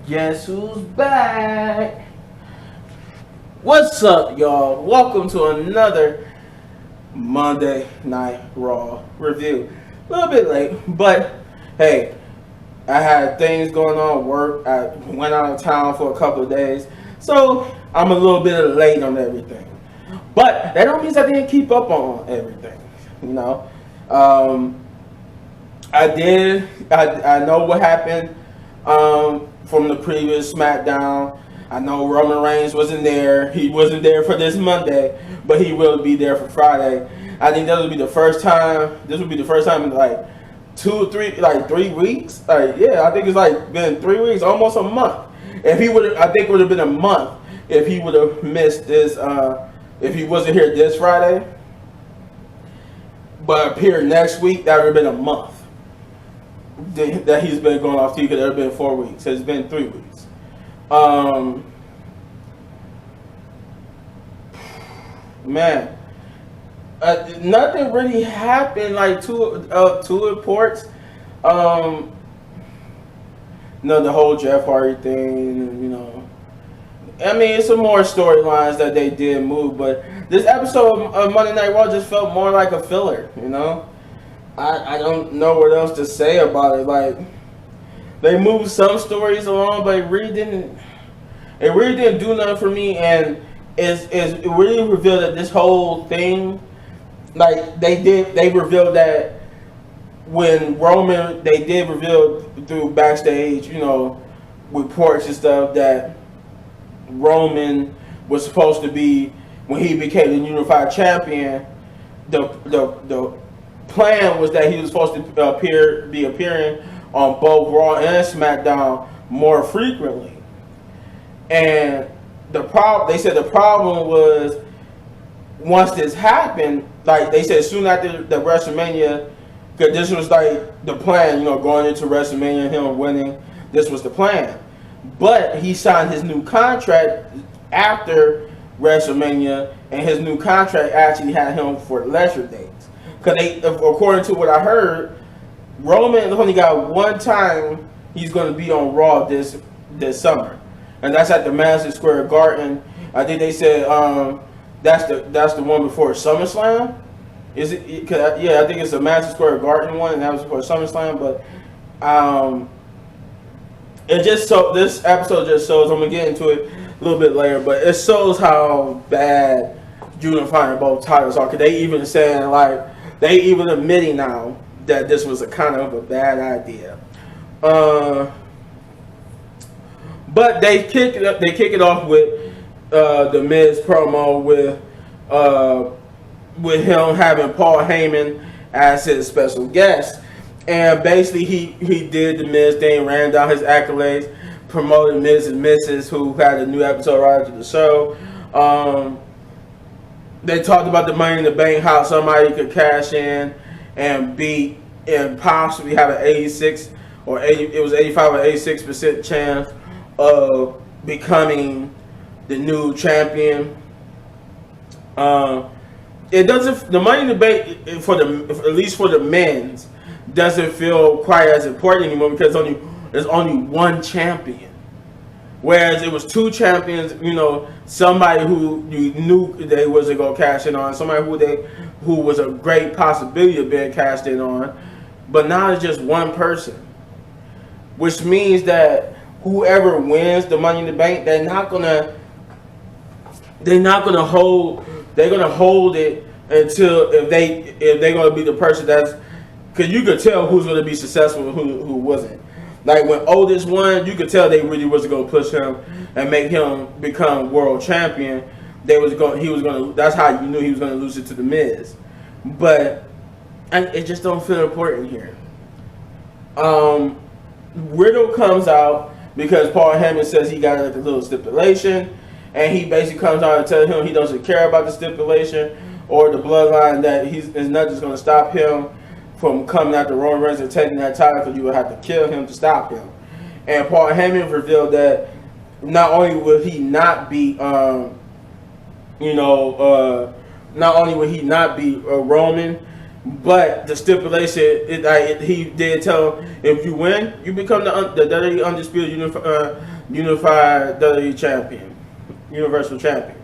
Guess who's back? What's up, y'all? Welcome to another Monday Night Raw review. A little bit late, but hey, I had things going on at work. I went out of town for a couple of days, so I'm a little bit late on everything. But that don't mean I didn't keep up on everything, you know. I know what happened from the previous SmackDown. I know Roman Reigns wasn't there. He wasn't there for this Monday, but he will be there for Friday. I think this would be the first time. This would be the first time in like 3 weeks. Yeah, I think it's like been 3 weeks, almost a month. If he would, I think it would have been a month if he would have missed this. If he wasn't here this Friday, but appear next week, that would have been a month that he's been going off TV. Because it would have been 4 weeks. It's been 3 weeks. Man, nothing really happened. Like two reports. No, the whole Jeff Hardy thing. You know, I mean, it's some more storylines that they did move, but this episode of Monday Night Raw just felt more like a filler. You know, I don't know what else to say about it. Like, they moved some stories along, but it really didn't do nothing for me. And it really revealed that this whole thing, like they revealed that when Roman, they did reveal through backstage, you know, reports and stuff, that Roman was supposed to be, when he became the unified champion, the plan was that he was supposed to be appearing on both Raw and SmackDown more frequently. And they said the problem was, once this happened, like they said, soon after the WrestleMania, because this was like the plan, you know, going into WrestleMania, him winning, this was the plan. But he signed his new contract after WrestleMania, and his new contract actually had him for lesser dates. Because according to what I heard, Roman only got one time he's going to be on Raw this summer, and that's at the Madison Square Garden. I think they said that's the one before SummerSlam. Is it? Yeah, I think it's the Madison Square Garden one, and that was before SummerSlam. But this episode just shows. I'm gonna get into it a little bit later, but it shows how bad unifying both titles are. Cause they even saying, like, they even admitting now that this was a kind of a bad idea. But they kick it off with the Miz promo with him having Paul Heyman as his special guest. And basically he did the Miz thing, ran down his accolades, promoted Miz and Mrs., who had a new episode right after the show. They talked about the Money in the Bank, how somebody could cash in and beat and possibly have an 86 or 80, it was 85 or 86% chance of becoming the new champion. It doesn't, the Money in the Bank at least for the men's, doesn't feel quite as important anymore, because there's only one champion. Whereas it was two champions, you know, somebody who you knew they wasn't gonna cash in on, somebody who was a great possibility of being cashed in on, but now it's just one person, which means that whoever wins the Money in the Bank, they're gonna hold it until if they're gonna be the person that's, because you could tell who's gonna be successful and who wasn't. Like when Otis won, you could tell they really wasn't gonna push him and make him become world champion. That's how you knew he was gonna lose it to the Miz. But it just don't feel important here. Riddle comes out because Paul Heyman says he got like a little stipulation, and he basically comes out and tells him he doesn't care about the stipulation or the bloodline, that it's not just gonna stop him from coming after Roman Reigns and taking that title, because you would have to kill him to stop him. And Paul Heyman revealed that not only will he not be, not only will he not be Roman, but the stipulation, he did tell him, if you win, you become the WWE Undisputed unified WWE champion, Universal champion.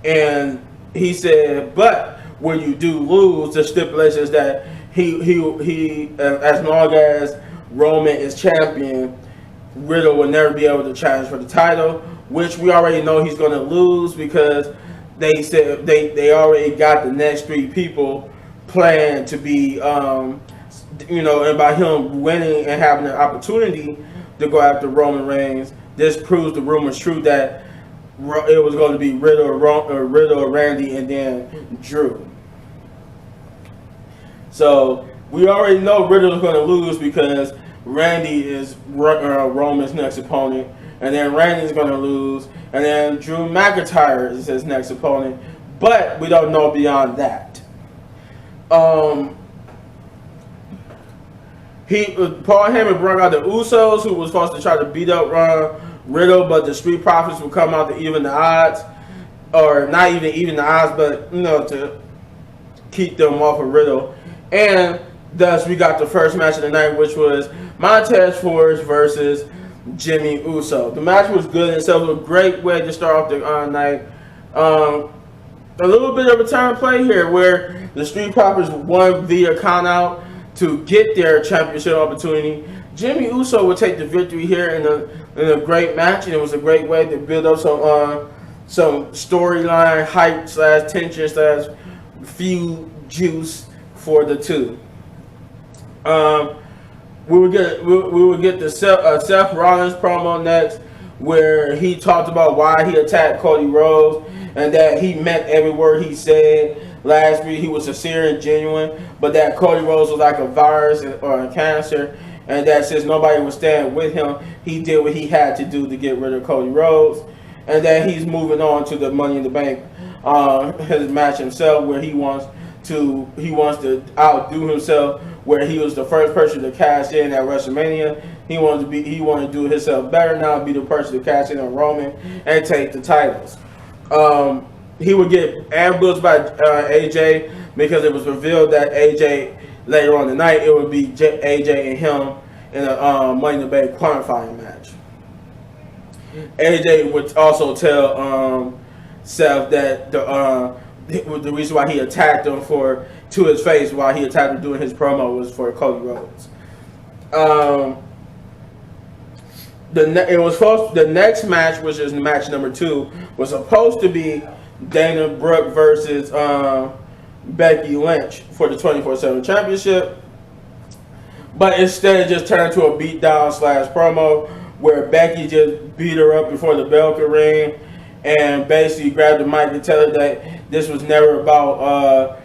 And he said, but when you do lose, the stipulation is that he as long as Roman is champion, Riddle will never be able to challenge for the title, which we already know he's going to lose because they said they already got the next 3 people planned to be, and by him winning and having an opportunity to go after Roman Reigns, this proves the rumors true that it was going to be Riddle, Randy, and then Drew. So we already know Riddle is going to lose because Randy is Roman's next opponent, and then Randy's going to lose, and then Drew McIntyre is his next opponent. But we don't know beyond that. Paul Heyman brought out the Usos, who was supposed to try to beat up Riddle, but the Street Profits will come out to even the odds, or not even the odds, but to keep them off of Riddle. And thus we got the first match of the night, which was Montez Ford versus Jimmy Uso. The match was good in itself. It was a great way to start off the night. A little bit of a turn play here where the Street Profits won via countout to get their championship opportunity. Jimmy Uso would take the victory here in a great match, and it was a great way to build up some storyline hype / tension / feud juice for the two. We would get the Seth Rollins promo next, where he talked about why he attacked Cody Rhodes and that he meant every word he said. Last week he was sincere and genuine, but that Cody Rhodes was like a virus or a cancer, and that since nobody would stand with him, he did what he had to do to get rid of Cody Rhodes, and that he's moving on to the Money in the Bank, his match himself, where he wants to outdo himself, where he was the first person to cash in at WrestleMania. He wanted to do himself better now, be the person to cash in on Roman and take the titles. He would get ambushed by AJ because it was revealed that AJ later on the night it would be AJ and him in a Money in the Bank qualifying match. AJ would also tell Seth that the reason why he attacked him to his face, why he attacked him doing his promo, was for Cody Rhodes. The next match, which is match number 2, was supposed to be Dana Brooke versus Becky Lynch for the 24/7 championship, but instead it just turned to a beatdown / promo where Becky just beat her up before the bell could ring and basically grabbed the mic to tell her that this was never about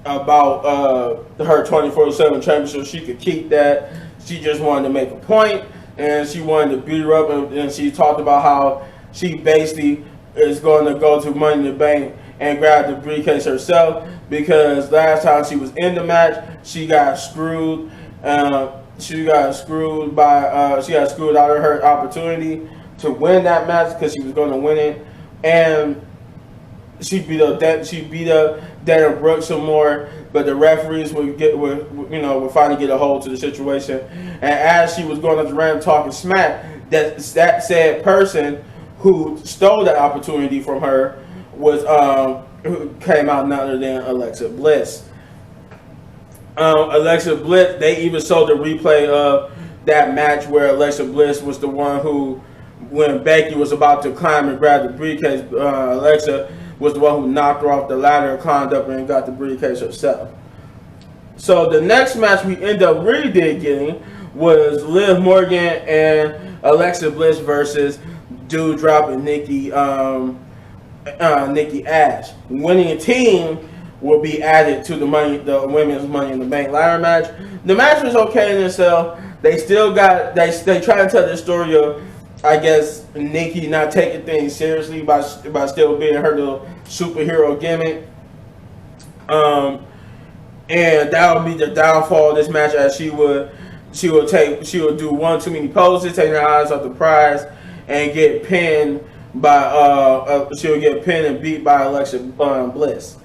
her 24/7 championship. She could keep that. She just wanted to make a point, and she wanted to beat her up, and she talked about how she basically is going to go to Money in the Bank and grab the briefcase herself, because last time she was in the match, she got screwed. She got screwed out of her opportunity to win that match because she was going to win it, and she beat up Dana Brooke some more, but the referees would finally get a hold to the situation. And as she was going up the ramp talking smack, that said person who stole that opportunity from her was who came out none other than Alexa Bliss. Alexa Bliss, they even showed the replay of that match where Alexa Bliss was the one who, when Becky was about to climb and grab the briefcase, Alexa was the one who knocked her off the ladder, climbed up and got the briefcase herself. So the next match we end up really getting was Liv Morgan and Alexa Bliss versus Doudrop and Nikki Ash. Winning team will be added to the women's Money in the Bank ladder match. The match was okay in itself. They still got they try to tell the story of, I guess, Nikki not taking things seriously by still being her little superhero gimmick. And that would be the downfall of this match, as she would do one too many poses, taking her eyes off the prize, and get pinned by she would get pinned and beat by Alexa Bliss.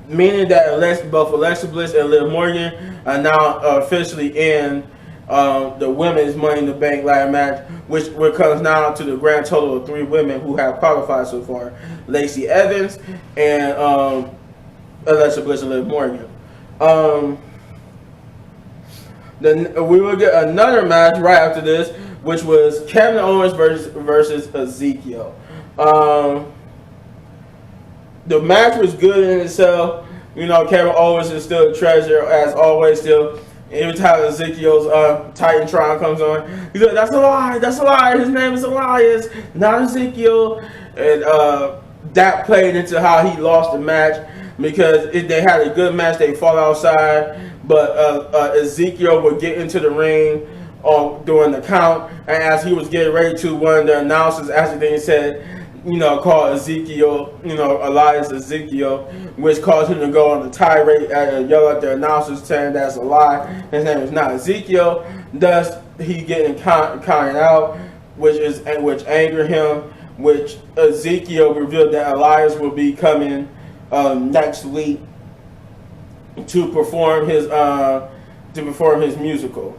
Meaning that both Alexa Bliss and Liv Morgan are now officially in the women's Money in the Bank ladder match, which comes now to the grand total of 3 women who have qualified so far: Lacey Evans and Alexa Bliss and Liv Morgan. Then we will get another match right after this, which was Kevin Owens versus Ezekiel. The match was good in itself. You know, Kevin Owens is still a treasure as always. Still, every time Ezekiel's Titantron comes on, he's like, "That's a lie! That's a lie! His name is Elias, not Ezekiel." And that played into how he lost the match, because they had a good match. They fought outside, but Ezekiel would get into the ring during the count, and as he was getting ready to, one of the announcers actually said, called Ezekiel, Elias Ezekiel, which caused him to go on a tirade and yell at the announcers saying that's a lie. His name is not Ezekiel. Thus, he getting counted out, which angered him. Which Ezekiel revealed that Elias will be coming next week to perform his musical,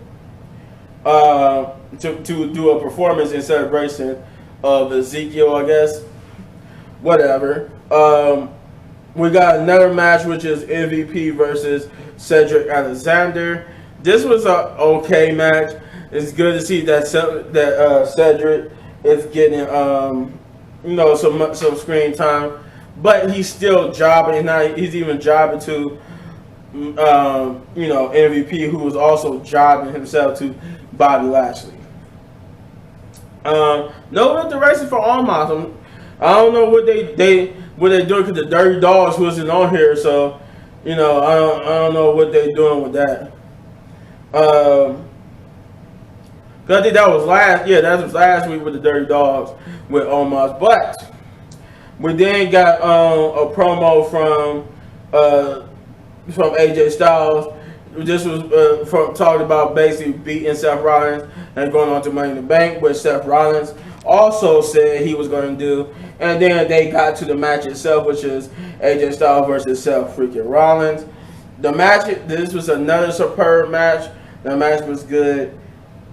to do a performance in celebration of Ezekiel, I guess. Whatever. We got another match, which is MVP versus Cedric Alexander. This was an okay match. It's good to see that Cedric is getting some screen time, but he's still jobbing. He's even jobbing to MVP, who was also jobbing himself to Bobby Lashley. No direction for Almas. I don't know what they doing, because the Dirty Dogs wasn't on here, so I don't know what they doing with that. Cause I think that was last week with the Dirty Dogs with Almas, but we then got a promo from AJ Styles. This was talking about basically beating Seth Rollins and going on to Money in the Bank, which Seth Rollins also said he was going to do. And then they got to the match itself, which is AJ Styles versus Seth freaking Rollins. This was another superb match. The match was good,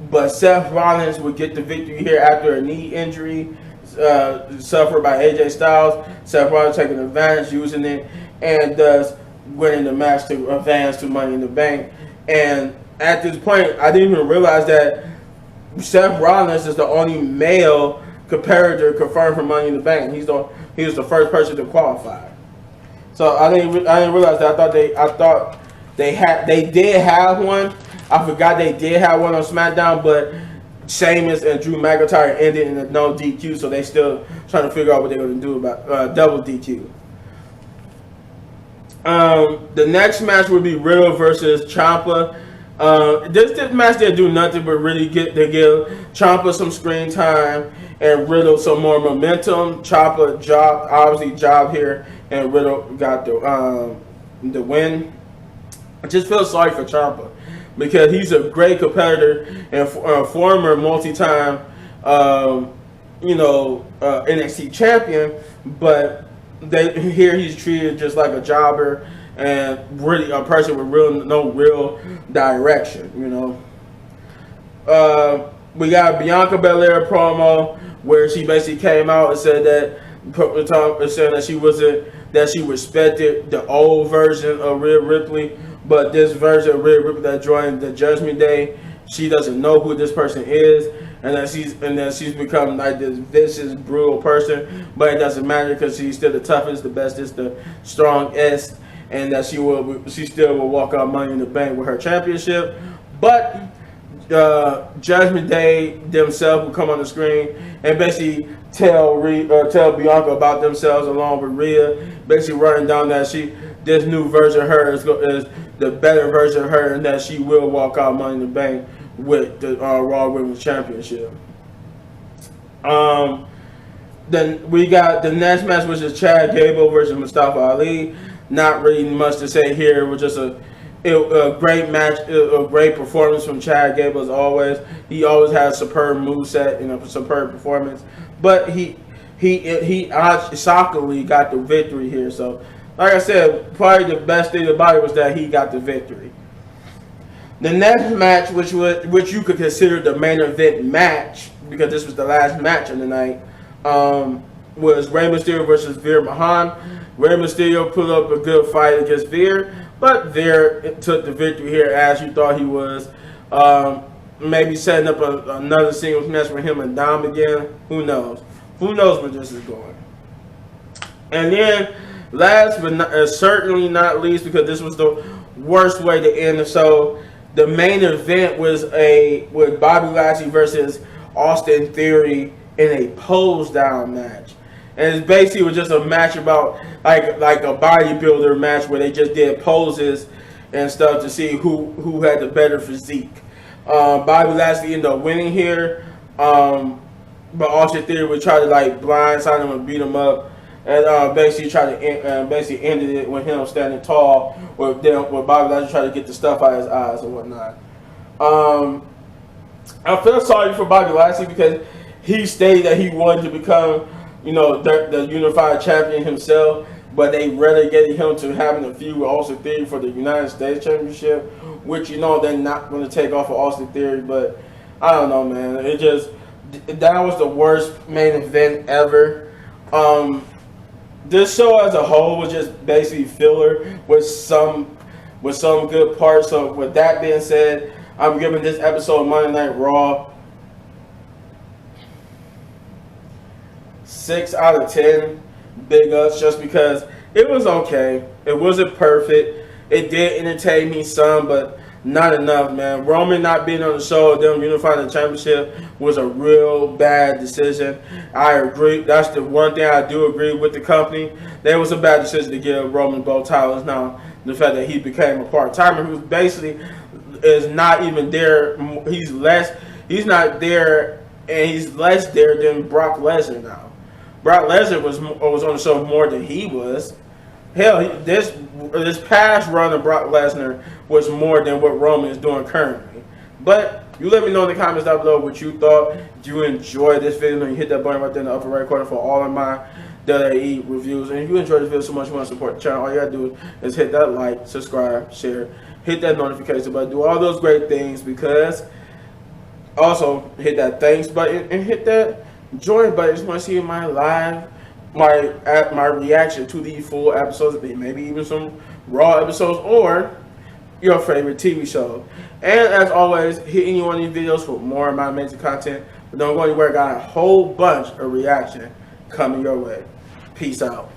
but Seth Rollins would get the victory here after a knee injury suffered by AJ Styles. Seth Rollins taking advantage, using it, and thus winning the match to advance to Money in the Bank. And at this point, I didn't even realize that Seth Rollins is the only male competitor confirmed for Money in the Bank. He was the first person to qualify. So I didn't realize that. I thought they did have one. I forgot they did have one on SmackDown, but Sheamus and Drew McIntyre ended in a no DQ, so they still trying to figure out what they're going to do about double DQ. The next match would be Riddle versus Ciampa. This match didn't do nothing but really give Ciampa some screen time and Riddle some more momentum. Ciampa jobbed here, and Riddle got the win. I just feel sorry for Ciampa, because he's a great competitor and former multi-time NXT champion, but here he's treated just like a jobber and really a person with no real direction. We got Bianca Belair promo where she basically came out and said that she respected the old version of Rhea Ripley, but this version of Rhea Ripley that joined the Judgment Day, she doesn't know who this person is, and that she's become like this vicious, brutal person. But it doesn't matter, because she's still the toughest, the bestest, the strongest, and that she still will walk out Money in the Bank with her championship. But Judgment Day themselves will come on the screen and basically tell Bianca about themselves along with Rhea, basically running down that this new version of her is the better version of her, and that she will walk out Money in the Bank with the Raw Women's Championship. Then we got the next match, which is Chad Gable versus Mustafa Ali. Not really much to say here. It was just a great match, a great performance from Chad Gable as always. He always has a superb moveset and a superb performance. But he shockingly got the victory here. So, like I said, probably the best thing about it was that he got the victory. The next match, which you could consider the main event match, because this was the last match of the night, was Rey Mysterio versus Veer Mahaan. Rey Mysterio put up a good fight against Veer, but Veer took the victory here, as you thought he was. Maybe setting up another singles match with him and Dom again. Who knows? Who knows where this is going? And then, last but certainly not least, because this was the worst way to end the show, the main event was with Bobby Lashley versus Austin Theory in a pose down match. And it basically was just a match about like a bodybuilder match where they just did poses and stuff to see who had the better physique. Bobby Lashley ended up winning here, but Austin Theory would try to like blindside him and beat him up. And basically tried to basically ended it with him standing tall, where Bobby Lashley tried to get the stuff out of his eyes and whatnot. I feel sorry for Bobby Lashley because he stated that he wanted to become, the unified champion himself, but they relegated him to having a feud with Austin Theory for the United States Championship, which they're not going to take off of Austin Theory. But I don't know, man. That was the worst main event ever. This show as a whole was just basically filler with some good parts. So with that being said, I'm giving this episode of Monday Night Raw 6 out of 10 big ups, just because it was okay. It wasn't perfect. It did entertain me some, but not enough, man. Roman not being on the show, them unifying the championship was a real bad decision. I agree. That's the one thing I do agree with the company. There was a bad decision to give Roman both titles. Now, the fact that he became a part-timer who basically is not even there. He's not there, and he's less there than Brock Lesnar now. Brock Lesnar was on the show more than he was. Hell, this past run of Brock Lesnar was more than what Roman is doing currently. But you let me know in the comments down below what you thought. Did you enjoy this video? And you hit that button right there in the upper right corner for all of my WWE reviews. And if you enjoyed this video so much you want to support the channel, all you gotta do is hit that like, subscribe, share, hit that notification button, do all those great things, because also hit that thanks button and hit that join button. I just want to see my reaction to the full episodes, maybe even some Raw episodes or your favorite TV show. And as always, hit any one of these videos for more of my amazing content. But don't go anywhere, got a whole bunch of reaction coming your way. Peace out.